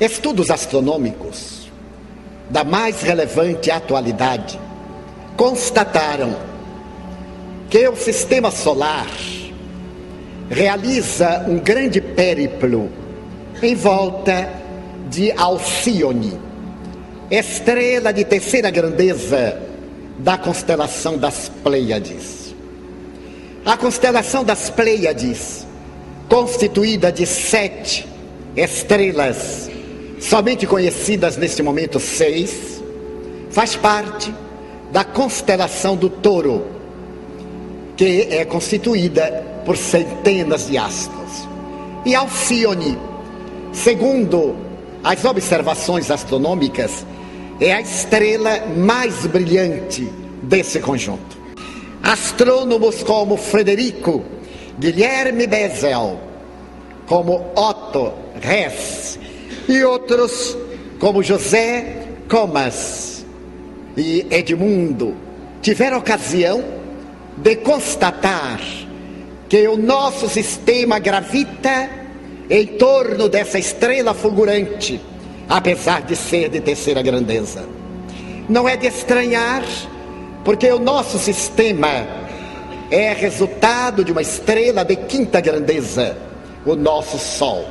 Estudos astronômicos da mais relevante atualidade constataram que o Sistema Solar realiza um grande périplo em volta de Alcíone, estrela de terceira grandeza da constelação das Pleiades. A constelação das Pleiades, constituída de 7 estrelas, somente conhecidas neste momento 6, faz parte da constelação do Touro, que é constituída por centenas de astros. E Alcíone, segundo as observações astronômicas, é a estrela mais brilhante desse conjunto. Astrônomos como Frederico Guilherme Bessel, como Otto Hess e outros como José Comas e Edmundo tiveram ocasião de constatar que o nosso sistema gravita em torno dessa estrela fulgurante, apesar de ser de terceira grandeza. Não é de estranhar, porque o nosso sistema é resultado de uma estrela de quinta grandeza, o nosso Sol.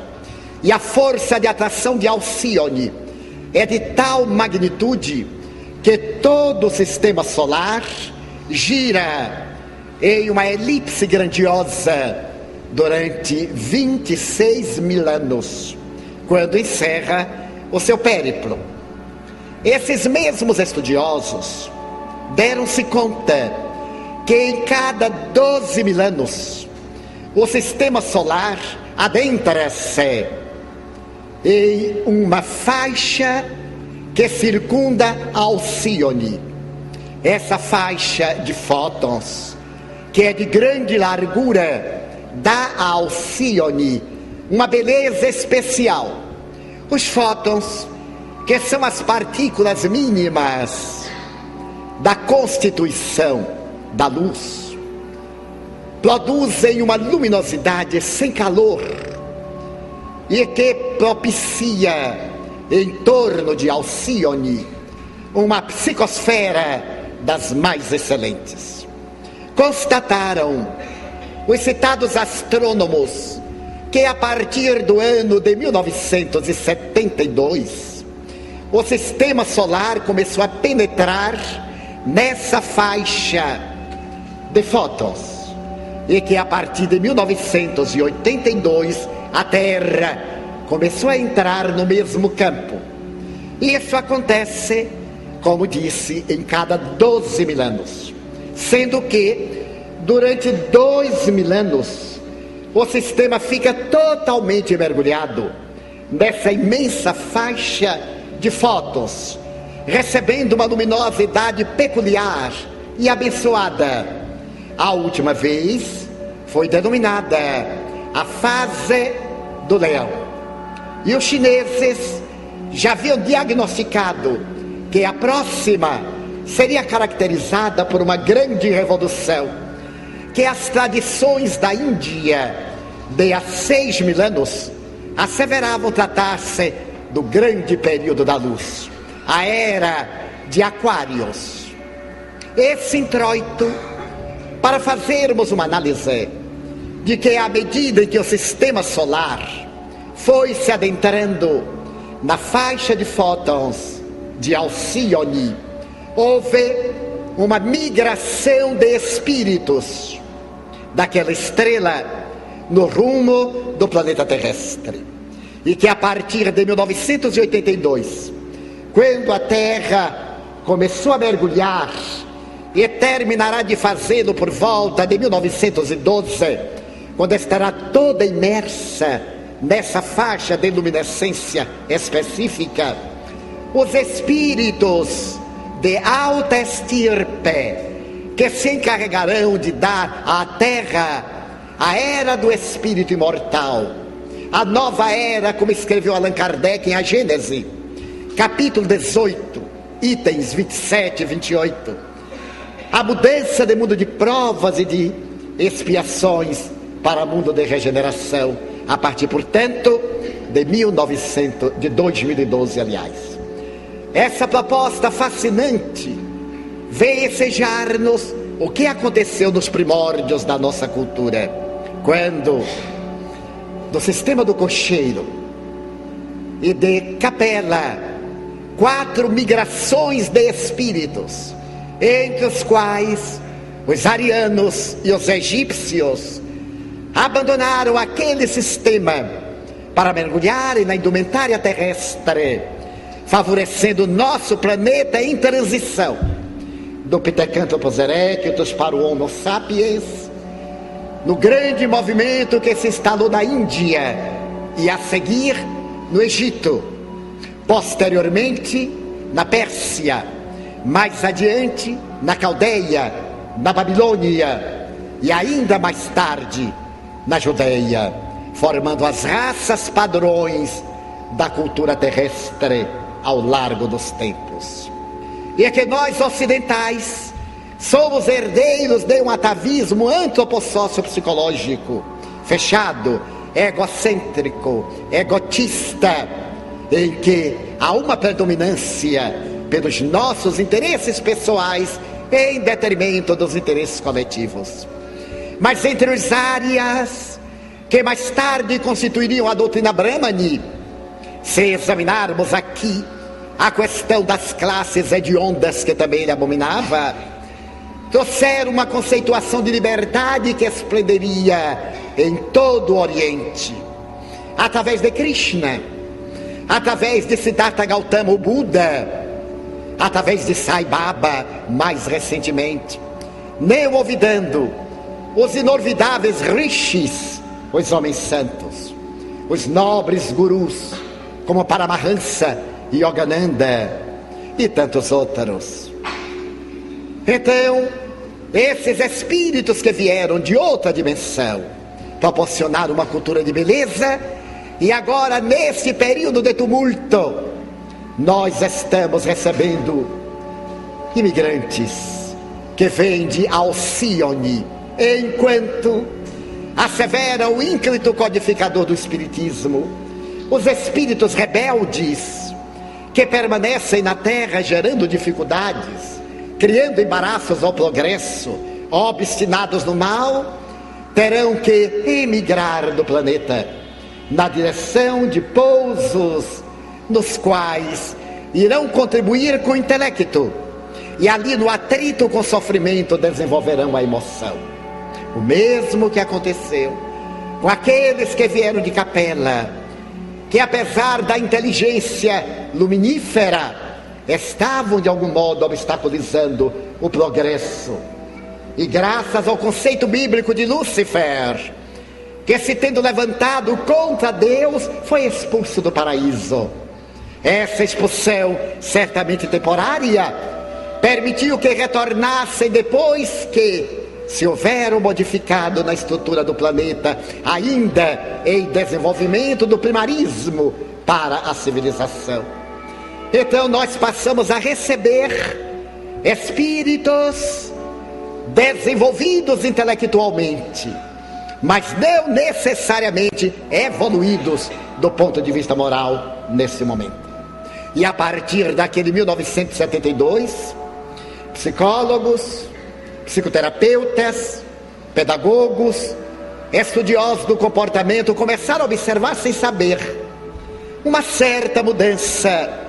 E a força de atração de Alcíone é de tal magnitude que todo o sistema solar gira em uma elipse grandiosa durante 26 mil anos, quando encerra o seu périplo. Esses mesmos estudiosos deram-se conta que em cada 12 mil anos o sistema solar adentra-se em uma faixa que circunda Alcíone. Essa faixa de fótons, que é de grande largura, dá a Alcíone uma beleza especial. Os fótons, que são as partículas mínimas da constituição da luz, produzem uma luminosidade sem calor e que propicia em torno de Alcíone uma psicosfera das mais excelentes. Constataram os citados astrônomos que a partir do ano de 1972 o sistema solar começou a penetrar nessa faixa de fótons e que a partir de 1982 a Terra começou a entrar no mesmo campo. E isso acontece, como disse, em cada 12 mil anos, sendo que durante 2 mil anos o sistema fica totalmente mergulhado nessa imensa faixa de fótons, recebendo uma luminosidade peculiar e abençoada. A última vez foi denominada a fase do leão. E os chineses já haviam diagnosticado que a próxima seria caracterizada por uma grande revolução, que as tradições da Índia de há 6 mil anos asseveravam tratar-se do grande período da luz, a era de Aquários. Esse introito para fazermos uma análise de que à medida em que o sistema solar foi se adentrando na faixa de fótons de Alcíone, houve uma migração de espíritos daquela estrela no rumo do planeta terrestre. E que a partir de 1982, quando a Terra começou a mergulhar e terminará de fazê-lo por volta de 1912, quando estará toda imersa nessa faixa de luminescência específica, os espíritos de alta estirpe que se encarregarão de dar à Terra a era do espírito imortal, a nova era, como escreveu Allan Kardec em A Gênese, capítulo 18, itens 27 e 28, a mudança de mundo de provas e de expiações para mundo de regeneração, a partir, portanto, de 2012, aliás. Essa proposta fascinante vem ensejar-nos o que aconteceu nos primórdios da nossa cultura, quando, do sistema do cocheiro e de Capela, 4 migrações de espíritos, entre os quais os arianos e os egípcios abandonaram aquele sistema para mergulharem na indumentária terrestre, favorecendo o nosso planeta em transição do Pithecanthropus erectus para o Homo sapiens, no grande movimento que se instalou na Índia e a seguir no Egito, posteriormente na Pérsia, mais adiante na Caldeia, na Babilônia e ainda mais tarde na Judeia, formando as raças padrões da cultura terrestre ao largo dos tempos. E é que nós ocidentais somos herdeiros de um atavismo antropossócio-psicológico fechado, egocêntrico, egotista, em que há uma predominância pelos nossos interesses pessoais em detrimento dos interesses coletivos. Mas entre os árias que mais tarde constituiriam a doutrina Brahmani, se examinarmos aqui a questão das classes hediondas, que também ele abominava, trouxeram uma conceituação de liberdade que esplenderia em todo o Oriente, através de Krishna, através de Siddhartha Gautama, o Buda, através de Sai Baba, mais recentemente, nem olvidando os inorvidáveis rishis, os homens santos, os nobres gurus, como Paramahansa, Yogananda e tantos outros. Então, esses espíritos que vieram de outra dimensão proporcionaram uma cultura de beleza, e agora, nesse período de tumulto, nós estamos recebendo imigrantes que vêm de Alcione, enquanto assevera o ínclito codificador do Espiritismo, os espíritos rebeldes que permanecem na Terra gerando dificuldades, criando embaraços ao progresso, obstinados no mal, terão que emigrar do planeta na direção de pousos nos quais irão contribuir com o intelecto, e ali no atrito com o sofrimento desenvolverão a emoção. O mesmo que aconteceu com aqueles que vieram de Capela, que apesar da inteligência luminífera, estavam de algum modo obstaculizando o progresso. E graças ao conceito bíblico de Lúcifer, que se tendo levantado contra Deus, foi expulso do paraíso. Essa expulsão, certamente temporária, permitiu que retornassem depois que se houveram modificado na estrutura do planeta, ainda em desenvolvimento do primarismo para a civilização. Então nós passamos a receber espíritos desenvolvidos intelectualmente, mas não necessariamente evoluídos do ponto de vista moral nesse momento. E a partir daquele 1972, psicólogos, psicoterapeutas, pedagogos, estudiosos do comportamento começaram a observar, sem saber, uma certa mudança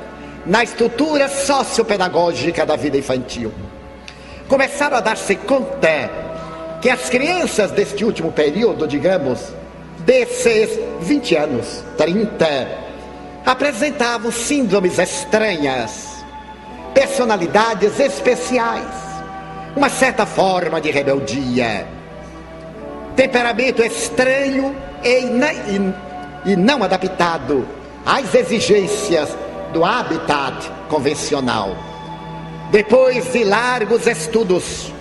na estrutura sociopedagógica da vida infantil. Começaram a dar-se conta que as crianças deste último período, digamos, desses 20 anos, 30, apresentavam síndromes estranhas, personalidades especiais, uma certa forma de rebeldia, temperamento estranho e não adaptado às exigências do habitat convencional. Depois de largos estudos,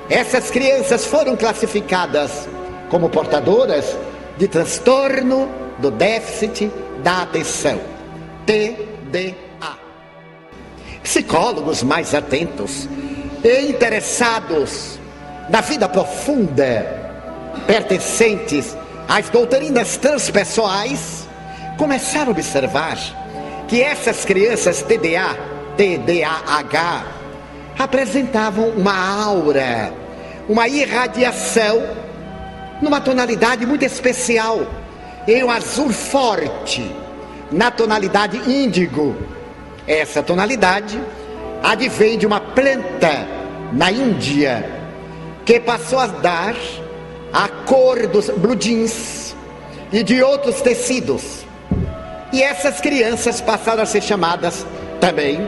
essas crianças foram classificadas como portadoras de transtorno do déficit da atenção, TDA. Psicólogos mais atentos e interessados na vida profunda, pertencentes às doutrinas transpessoais, começaram a observar que essas crianças TDAH, apresentavam uma aura, uma irradiação, numa tonalidade muito especial, em um azul forte, na tonalidade índigo. Essa tonalidade advém de uma planta na Índia, que passou a dar a cor dos blue jeans e de outros tecidos. E essas crianças passaram a ser chamadas também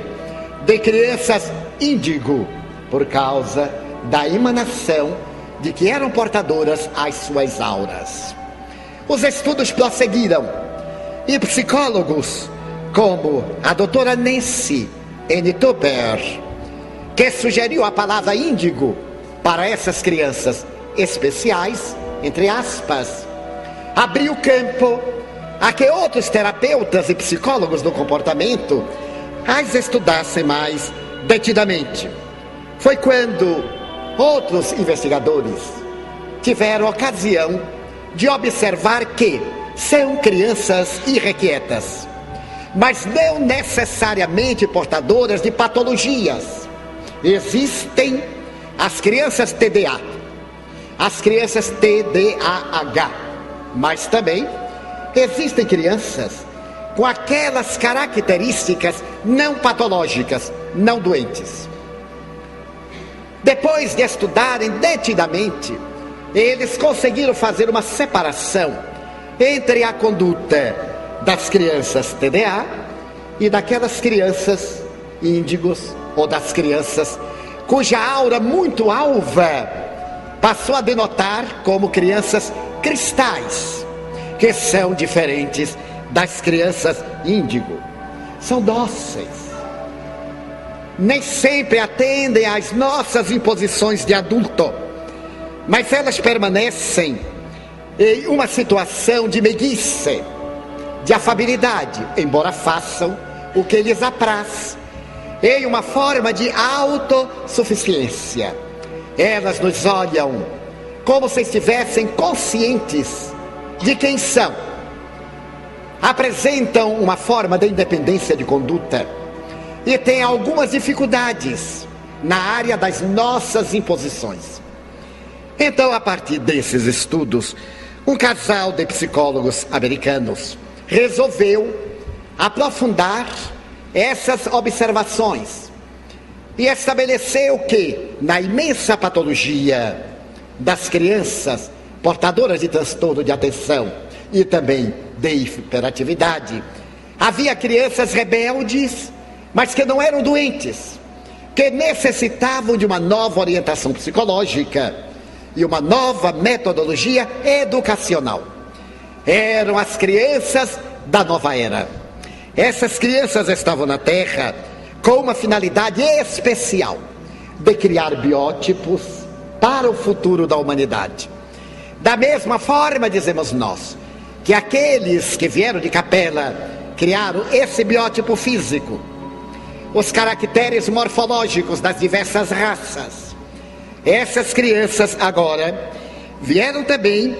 de crianças índigo, por causa da emanação de que eram portadoras as suas auras. Os estudos prosseguiram e psicólogos como a doutora Nancy N. Tupper, que sugeriu a palavra índigo para essas crianças especiais, entre aspas, abriu campo a que outros terapeutas e psicólogos do comportamento as estudassem mais detidamente. Foi quando outros investigadores tiveram ocasião de observar que são crianças irrequietas, mas não necessariamente portadoras de patologias. Existem as crianças TDA, as crianças TDAH, mas também existem crianças com aquelas características não patológicas, não doentes. Depois de estudarem detidamente, eles conseguiram fazer uma separação entre a conduta das crianças TDA e daquelas crianças índigos, ou das crianças cuja aura muito alva passou a denotar como crianças cristais, que são diferentes das crianças índigo. São dóceis, nem sempre atendem às nossas imposições de adulto, mas elas permanecem em uma situação de meiguice, de afabilidade, embora façam o que lhes apraz, em uma forma de autossuficiência. Elas nos olham como se estivessem conscientes de quem são, apresentam uma forma de independência de conduta e têm algumas dificuldades na área das nossas imposições. Então, a partir desses estudos, um casal de psicólogos americanos resolveu aprofundar essas observações e estabeleceu que, na imensa patologia das crianças portadoras de transtorno de atenção e também de hiperatividade, havia crianças rebeldes, mas que não eram doentes, que necessitavam de uma nova orientação psicológica e uma nova metodologia educacional. Eram as crianças da nova era. Essas crianças estavam na Terra com uma finalidade especial de criar biótipos para o futuro da humanidade. Da mesma forma, dizemos nós, que aqueles que vieram de Capela criaram esse biótipo físico, os caracteres morfológicos das diversas raças. Essas crianças agora vieram também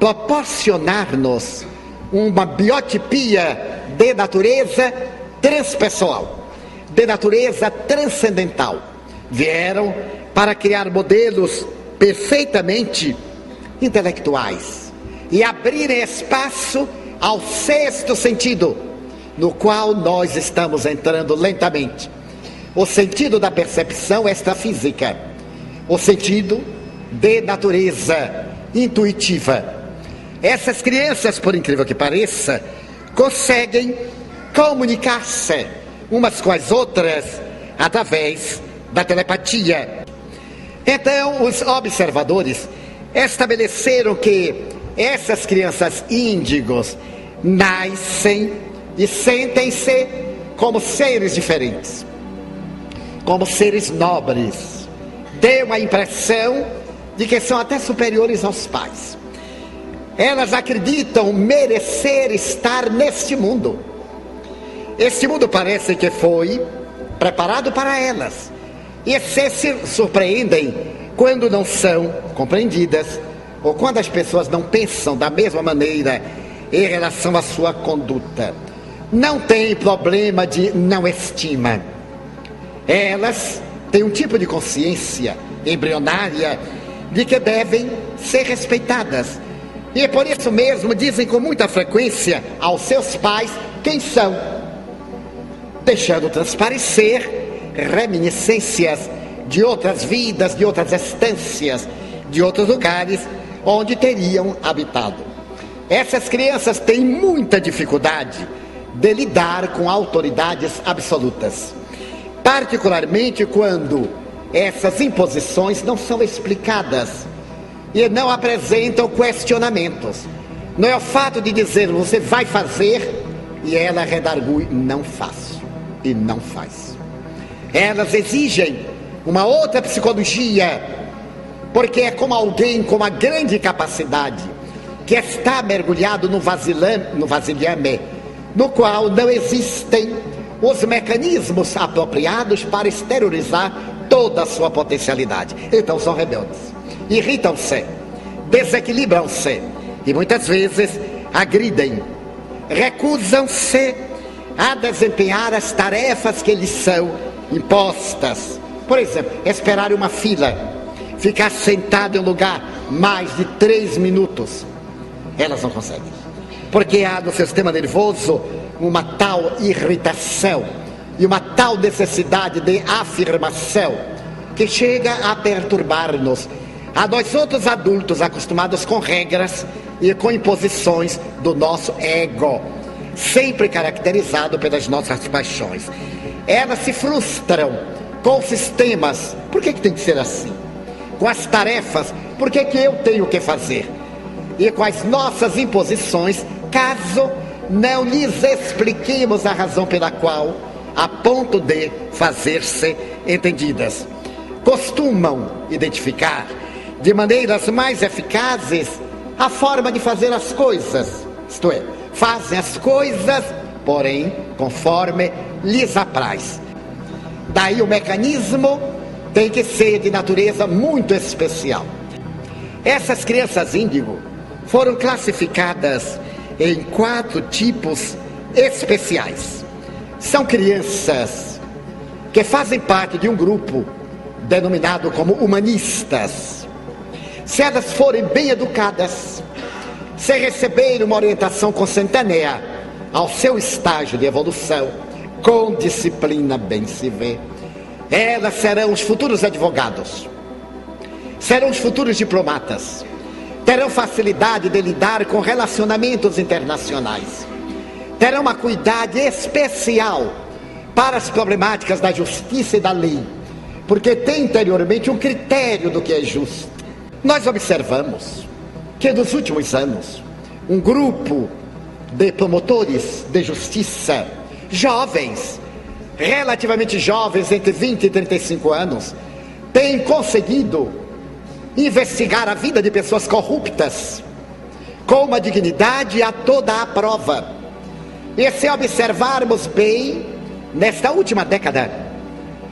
proporcionar-nos uma biotipia de natureza transpessoal, de natureza transcendental. Vieram para criar modelos perfeitamente intelectuais e abrirem espaço ao sexto sentido, no qual nós estamos entrando lentamente. O sentido da percepção extrafísica, o sentido de natureza intuitiva. Essas crianças, por incrível que pareça, conseguem comunicar-se umas com as outras através da telepatia. Então, os observadores estabeleceram que essas crianças índigos nascem e sentem-se como seres diferentes, como seres nobres. Deu a impressão de que são até superiores aos pais. Elas acreditam merecer estar neste mundo. Este mundo parece que foi preparado para elas, e se surpreendem quando não são compreendidas, ou quando as pessoas não pensam da mesma maneira em relação à sua conduta. Não tem problema de não estima. Elas têm um tipo de consciência embrionária de que devem ser respeitadas. E por isso mesmo dizem com muita frequência aos seus pais quem são, deixando transparecer reminiscências de outras vidas, de outras estâncias, de outros lugares onde teriam habitado. Essas crianças têm muita dificuldade de lidar com autoridades absolutas, particularmente quando essas imposições não são explicadas e não apresentam questionamentos. Não é o fato de dizer você vai fazer e ela redargui não faço e não faz. Elas exigem uma outra psicologia, porque é como alguém com uma grande capacidade que está mergulhado no vasilhame, no qual não existem os mecanismos apropriados para exteriorizar toda a sua potencialidade. Então são rebeldes, irritam-se, desequilibram-se e muitas vezes agridem, recusam-se a desempenhar as tarefas que lhes são impostas. Por exemplo, esperar uma fila, ficar sentado em um lugar mais de 3 minutos. Elas não conseguem, porque há no seu sistema nervoso uma tal irritação e uma tal necessidade de afirmação que chega a perturbar-nos, a nós outros adultos acostumados com regras e com imposições do nosso ego, sempre caracterizado pelas nossas paixões. Elas se frustram com os sistemas. Por que tem que ser assim? Com as tarefas, por que eu tenho que fazer? E com as nossas imposições, caso não lhes expliquemos a razão pela qual, a ponto de fazer-se entendidas. Costumam identificar de maneiras mais eficazes a forma de fazer as coisas, isto é, fazem as coisas, porém, conforme lhes apraz. Daí o mecanismo tem que ser de natureza muito especial. Essas crianças índigo foram classificadas em 4 tipos especiais. São crianças que fazem parte de um grupo denominado como humanistas. Se elas forem bem educadas, se receberem uma orientação consentânea ao seu estágio de evolução, com disciplina bem se vê, elas serão os futuros advogados, serão os futuros diplomatas, terão facilidade de lidar com relacionamentos internacionais, terão uma cuidado especial para as problemáticas da justiça e da lei, porque tem interiormente um critério do que é justo. Nós observamos que nos últimos anos, um grupo de promotores de justiça, jovens, relativamente jovens, entre 20 e 35 anos, tem conseguido investigar a vida de pessoas corruptas com uma dignidade a toda a prova. E se observarmos bem, nesta última década,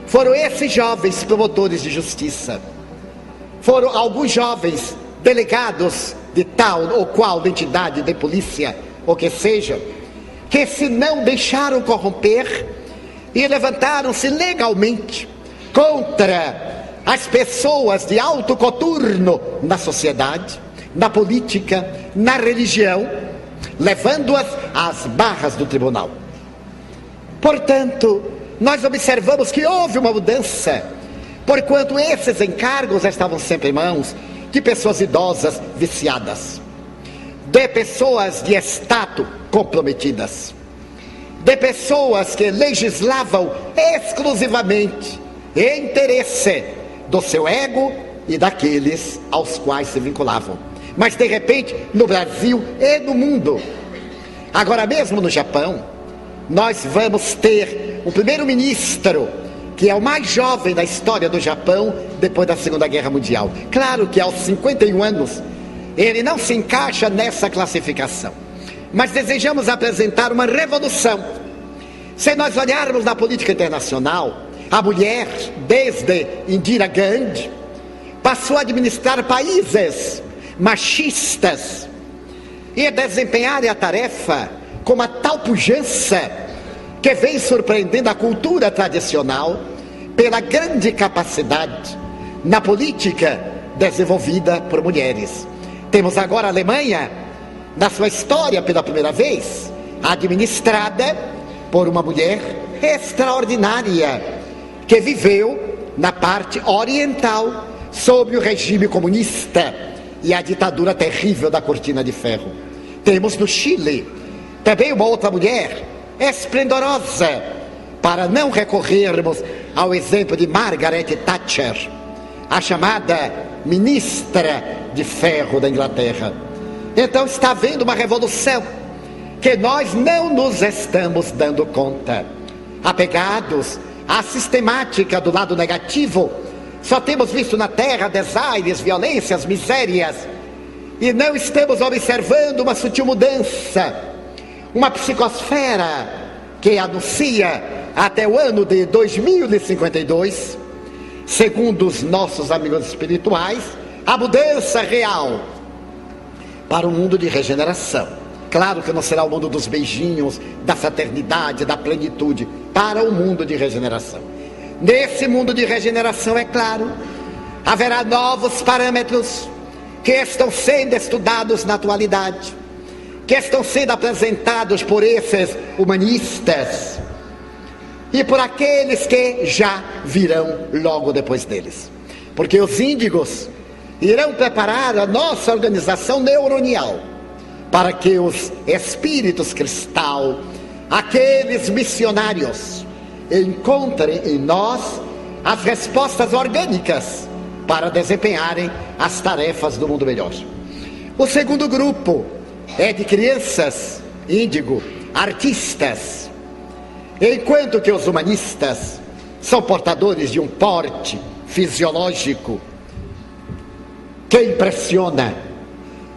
foram esses jovens promotores de justiça, foram alguns jovens delegados de tal ou qual entidade de polícia, ou que seja, que se não deixaram corromper e levantaram-se legalmente contra as pessoas de alto coturno na sociedade, na política, na religião, levando-as às barras do tribunal. Portanto, nós observamos que houve uma mudança, porquanto esses encargos estavam sempre em mãos de pessoas idosas viciadas, de pessoas de status comprometidas, de pessoas que legislavam exclusivamente em interesse do seu ego e daqueles aos quais se vinculavam. Mas de repente, no Brasil e no mundo, agora mesmo no Japão, nós vamos ter um primeiro-ministro que é o mais jovem da história do Japão depois da Segunda Guerra Mundial. Claro que aos 51 anos ele não se encaixa nessa classificação, mas desejamos apresentar uma revolução. Se nós olharmos na política internacional, a mulher, desde Indira Gandhi, passou a administrar países machistas e desempenharem a tarefa com uma tal pujança que vem surpreendendo a cultura tradicional pela grande capacidade na política desenvolvida por mulheres. Temos agora a Alemanha, na sua história pela primeira vez, administrada por uma mulher extraordinária, que viveu na parte oriental sob o regime comunista e a ditadura terrível da Cortina de Ferro. Temos no Chile também uma outra mulher esplendorosa, para não recorrermos ao exemplo de Margaret Thatcher, a chamada ministra de ferro da Inglaterra. Então está havendo uma revolução que nós não nos estamos dando conta. Apegados à sistemática do lado negativo, só temos visto na terra desaires, violências, misérias, e não estamos observando uma sutil mudança, uma psicosfera que anuncia até o ano de 2052, segundo os nossos amigos espirituais, a mudança real para um mundo de regeneração. Claro que não será o mundo dos beijinhos, da fraternidade, da plenitude, para o mundo de regeneração. Nesse mundo de regeneração, é claro, haverá novos parâmetros que estão sendo estudados na atualidade, que estão sendo apresentados por esses humanistas e por aqueles que já virão logo depois deles. Porque os índigos irão preparar a nossa organização neuronial para que os espíritos cristal, aqueles missionários, encontrem em nós as respostas orgânicas para desempenharem as tarefas do mundo melhor. O segundo grupo é de crianças índigo, artistas, enquanto que os humanistas são portadores de um porte fisiológico que impressiona,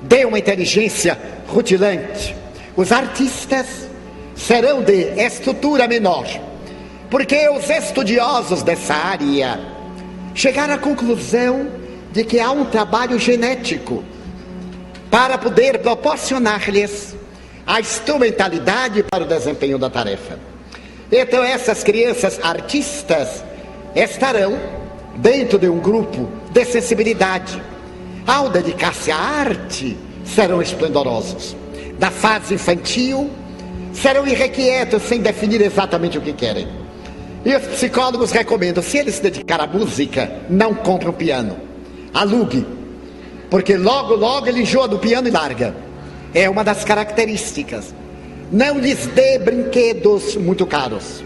de uma inteligência rutilante. Os artistas serão de estrutura menor, porque os estudiosos dessa área chegaram à conclusão de que há um trabalho genético para poder proporcionar-lhes a instrumentalidade para o desempenho da tarefa. Então essas crianças artistas estarão dentro de um grupo de sensibilidade. Ao dedicar-se à arte, serão esplendorosos. Na fase infantil, serão irrequietos, sem definir exatamente o que querem. E os psicólogos recomendam, se ele se dedicar à música, não compre um piano, alugue, porque logo ele enjoa do piano e larga. É uma das características. Não lhes dê brinquedos muito caros,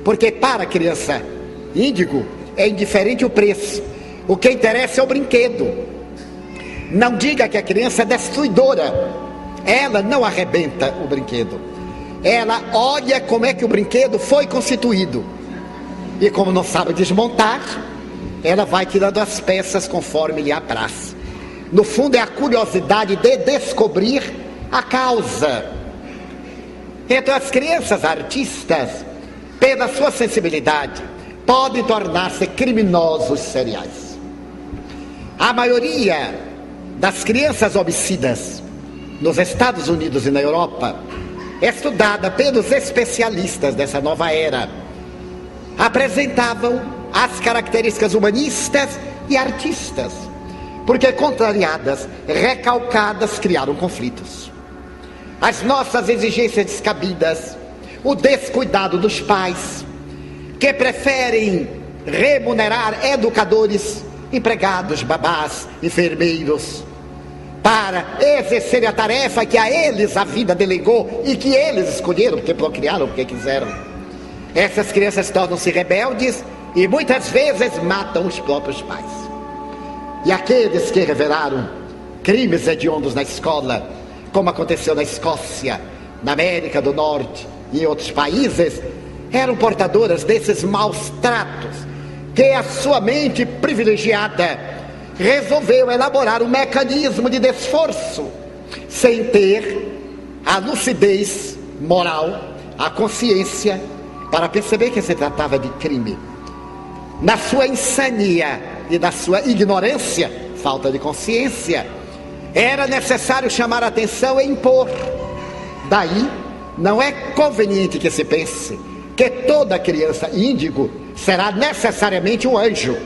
porque para a criança índigo é indiferente o preço, o que interessa é o brinquedo. Não diga que a criança é destruidora, ela não arrebenta o brinquedo, ela olha como é que o brinquedo foi constituído, e como não sabe desmontar, ela vai tirando as peças conforme lhe apraz. No fundo é a curiosidade de descobrir a causa. Então as crianças artistas, pela sua sensibilidade, podem tornar-se criminosos seriais. A maioria das crianças homicidas nos Estados Unidos e na Europa, estudada pelos especialistas dessa nova era, apresentavam as características humanistas e artistas, porque contrariadas, recalcadas, criaram conflitos. As nossas exigências descabidas, o descuidado dos pais, que preferem remunerar educadores, empregados, babás, enfermeiros, para exercer a tarefa que a eles a vida delegou e que eles escolheram, porque procriaram, porque quiseram. Essas crianças tornam-se rebeldes e muitas vezes matam os próprios pais. E aqueles que revelaram crimes hediondos na escola, como aconteceu na Escócia, na América do Norte e em outros países, eram portadoras desses maus tratos, que a sua mente privilegiada resolveu elaborar um mecanismo de desforço, sem ter a lucidez moral, a consciência, para perceber que se tratava de crime. Na sua insania e na sua ignorância, falta de consciência, Era necessário chamar a atenção e impor. Daí, não é conveniente que se pense que toda criança índigo será necessariamente um anjo.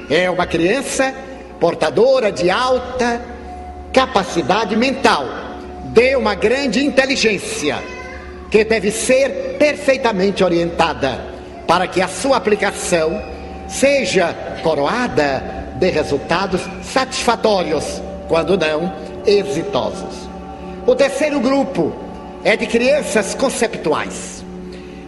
É uma criança portadora de alta capacidade mental, de uma grande inteligência, que deve ser perfeitamente orientada para que a sua aplicação seja coroada de resultados satisfatórios, quando não exitosos. O terceiro grupo é de crianças conceptuais.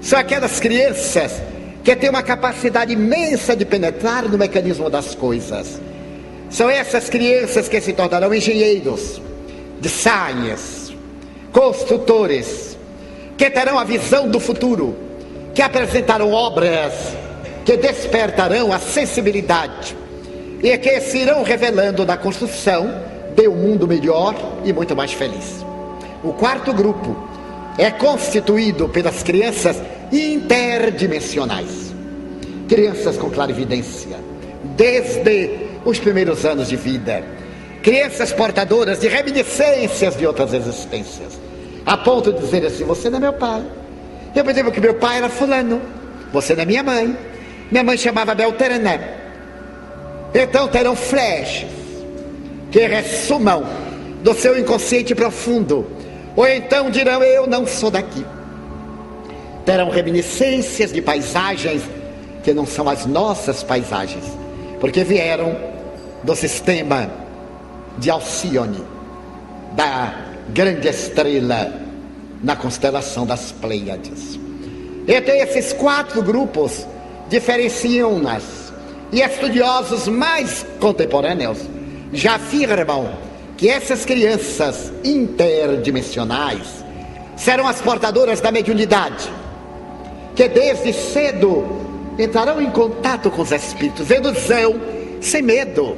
São aquelas crianças que têm uma capacidade imensa de penetrar no mecanismo das coisas. São essas crianças que se tornarão engenheiros, designers, construtores, que terão a visão do futuro, que apresentarão obras que despertarão a sensibilidade e que se irão revelando na construção de um mundo melhor e muito mais feliz. O quarto grupo é constituído pelas crianças interdimensionais, crianças com clarividência, desde os primeiros anos de vida, crianças portadoras de reminiscências de outras existências, a ponto de dizer assim: você não é meu pai. Eu percebo que meu pai era fulano, você não é minha mãe. Minha mãe chamava Beltrana. Então terão flashes que ressumam do seu inconsciente profundo, ou então dirão: eu não sou daqui. Terão reminiscências de paisagens que não são as nossas paisagens, porque vieram do sistema de Alcione, da grande estrela na constelação das Pleiades. Então esses quatro grupos diferenciam-nas, e estudiosos mais contemporâneos já afirmam que essas crianças interdimensionais serão as portadoras da mediunidade, que desde cedo entrarão em contato com os espíritos, seduzão, sem medo,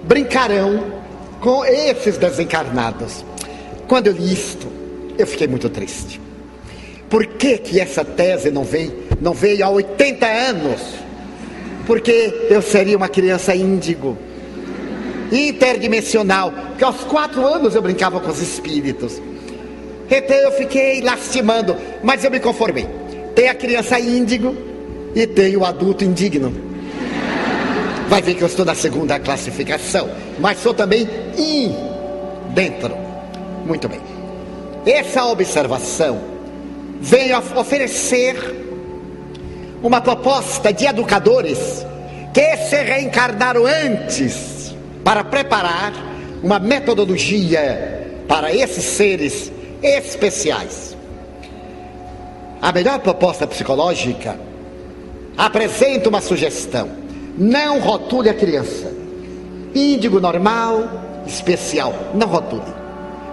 brincarão com esses desencarnados. Quando eu li isto, eu fiquei muito triste. Por que que essa tese não veio há 80 anos? Porque eu seria uma criança índigo, interdimensional, porque aos 4 anos eu brincava com os espíritos. Então eu fiquei lastimando, mas eu me conformei. Tem a criança índigo e tem o adulto indigno. Vai ver que eu estou na segunda classificação, mas sou também dentro. Muito bem. Essa observação vem a oferecer uma proposta de educadores que se reencarnaram antes para preparar uma metodologia para esses seres especiais. A melhor proposta psicológica apresenta uma sugestão: não rotule a criança. Índigo normal, especial, não rotule.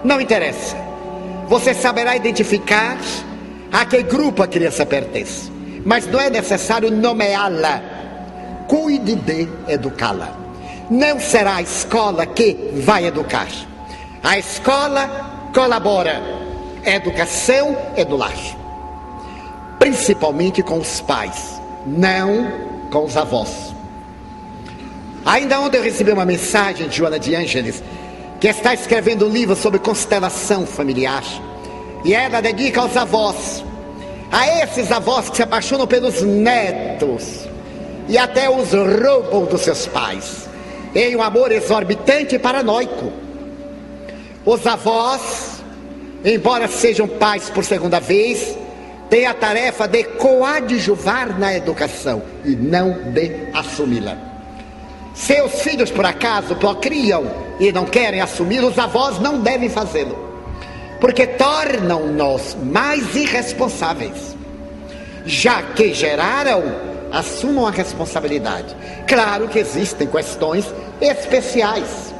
Não interessa. Você saberá identificar a que grupo a criança pertence, mas não é necessário nomeá-la. Cuide de educá-la. Não será a escola que vai educar. A escola colabora. A educação é do lar, principalmente com os pais, não com os avós. Ainda ontem eu recebi uma mensagem de Joana de Ângeles, que está escrevendo um livro sobre constelação familiar, e ela dedica aos avós, a esses avós que se apaixonam pelos netos e até os roubam dos seus pais, em um amor exorbitante e paranoico. Os avós, embora sejam pais por segunda vez, têm a tarefa de coadjuvar na educação e não de assumi-la. Seus filhos por acaso procriam e não querem assumir, os avós não devem fazê-lo, porque tornam-nos mais irresponsáveis. Já que geraram, assumam a responsabilidade. Claro que existem questões especiais,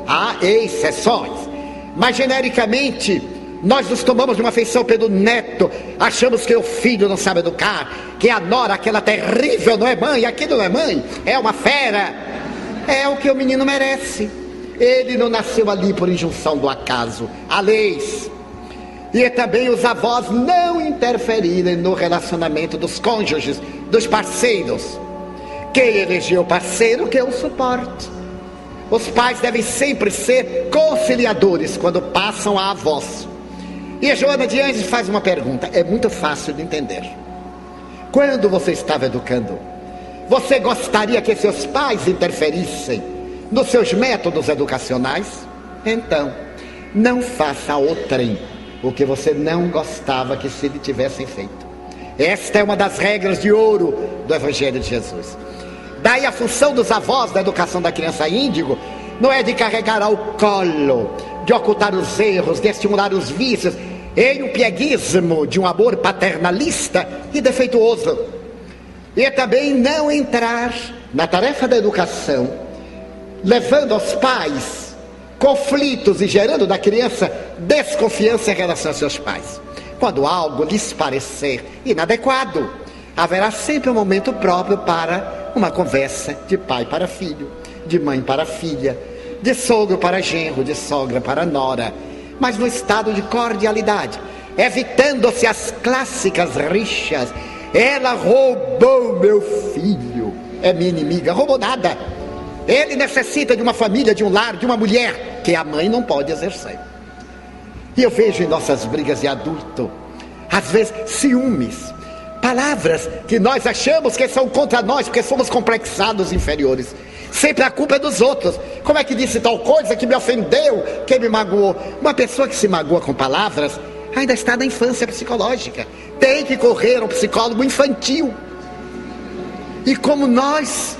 há exceções, mas genericamente nós nos tomamos de uma afeição pelo neto, achamos que o filho não sabe educar, que a nora, aquela terrível, não é mãe, aquilo não é mãe, é uma fera. É o que o menino merece. Ele não nasceu ali por injunção do acaso, há leis. E também os avós não interferirem no relacionamento dos cônjuges, dos parceiros. Quem elegeu o parceiro, que o suporte. Os pais devem sempre ser conciliadores quando passam a avós. E a Joana de Ângeles faz uma pergunta, é muito fácil de entender. Quando você estava educando, você gostaria que seus pais interferissem nos seus métodos educacionais? Então, não faça ao trem o que você não gostava que se lhe tivessem feito. Esta é uma das regras de ouro do Evangelho de Jesus. Daí a função dos avós da educação da criança índigo não é de carregar ao colo, de ocultar os erros, de estimular os vícios, em um pieguismo de um amor paternalista e defeituoso. E também não entrar na tarefa da educação, levando aos pais conflitos e gerando da criança desconfiança em relação aos seus pais. Quando algo lhes parecer inadequado, haverá sempre um momento próprio para uma conversa de pai para filho, de mãe para filha, de sogro para genro, de sogra para nora, mas no estado de cordialidade, evitando-se as clássicas rixas. Ela roubou meu filho, é minha inimiga. Roubou nada. Ele necessita de uma família, de um lar, de uma mulher que a mãe não pode exercer. E eu vejo em nossas brigas de adulto, às vezes, ciúmes, palavras que nós achamos que são contra nós, porque somos complexados inferiores. Sempre a culpa é dos outros. Como é que disse tal coisa que me ofendeu, que me magoou? Uma pessoa que se magoa com palavras ainda está na infância psicológica. Tem que correr ao psicólogo infantil. E como nós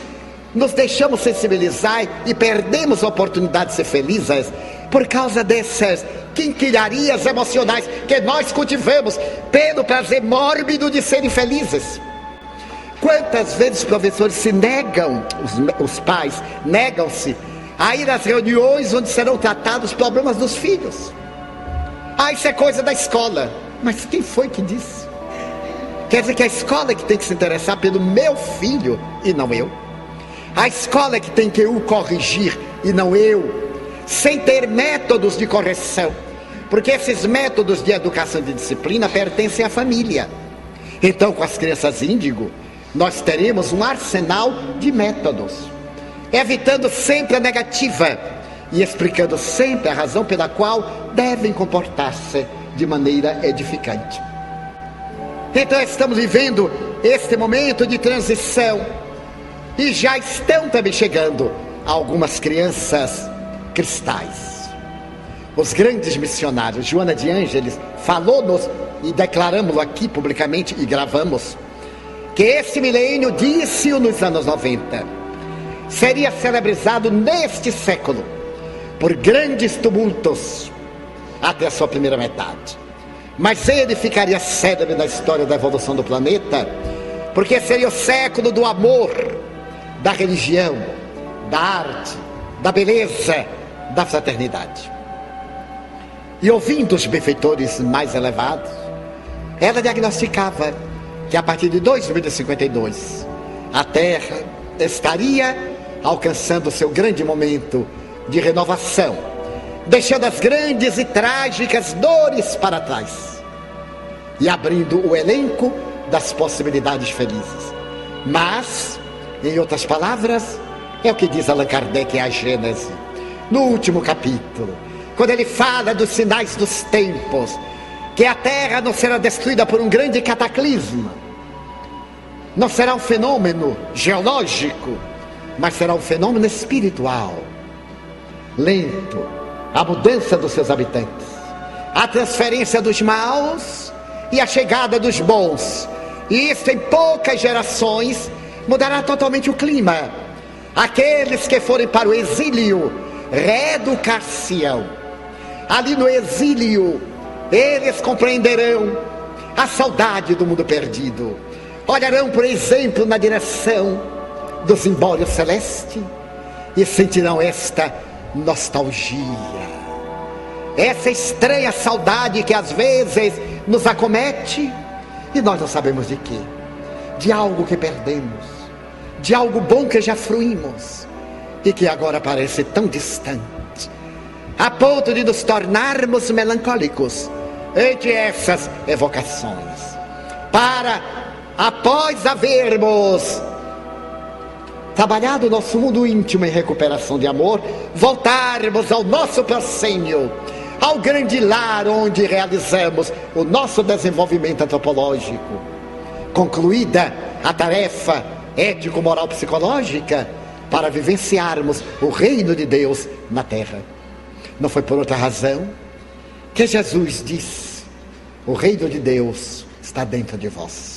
nos deixamos sensibilizar e perdemos a oportunidade de ser felizes por causa dessas quinquilharias emocionais que nós cultivamos pelo prazer mórbido de serem felizes. Quantas vezes os professores se negam, os pais negam-se a ir às reuniões onde serão tratados os problemas dos filhos? Isso é coisa da escola. Mas quem foi que disse? Quer dizer que a escola é que tem que se interessar pelo meu filho e não eu? A escola é que tem que o corrigir e não eu, sem ter métodos de correção, porque esses métodos de educação e de disciplina pertencem à família. Então, com as crianças índigo, nós teremos um arsenal de métodos, evitando sempre a negativa e explicando sempre a razão pela qual devem comportar-se de maneira edificante. Então, estamos vivendo este momento de transição. E já estão também chegando algumas crianças cristais. Os grandes missionários, Joana de Ângeles, falou-nos e declaramos aqui publicamente e gravamos, que esse milênio, disse-o nos anos 90, seria celebrizado neste século por grandes tumultos até a sua primeira metade. Mas ele ficaria célebre na história da evolução do planeta, porque seria o século do amor, da religião, da arte, da beleza, da fraternidade. E ouvindo os benfeitores mais elevados, ela diagnosticava que a partir de 2052 a Terra estaria alcançando o seu grande momento de renovação, deixando as grandes e trágicas dores para trás e abrindo o elenco das possibilidades felizes. Mas, em outras palavras, é o que diz Allan Kardec em A Gênese, no último capítulo, quando ele fala dos sinais dos tempos, que a Terra não será destruída por um grande cataclisma, não será um fenômeno geológico, mas será um fenômeno espiritual, lento, a mudança dos seus habitantes, a transferência dos maus e a chegada dos bons. E isso em poucas gerações mudará totalmente o clima. Aqueles que forem para o exílio reeducar-se-ão. Ali no exílio eles compreenderão a saudade do mundo perdido. Olharão, por exemplo, na direção do simbólio celeste e sentirão esta nostalgia, essa estranha saudade que às vezes nos acomete e nós não sabemos de quê, de algo que perdemos, de algo bom que já fruímos e que agora parece tão distante, a ponto de nos tornarmos melancólicos ante essas evocações, para, após havermos trabalhado o nosso mundo íntimo em recuperação de amor, voltarmos ao nosso proscênio, ao grande lar onde realizamos o nosso desenvolvimento antropológico. Concluída a tarefa ético-moral psicológica, para vivenciarmos o reino de Deus na terra. Não foi por outra razão que Jesus disse: o reino de Deus está dentro de vós.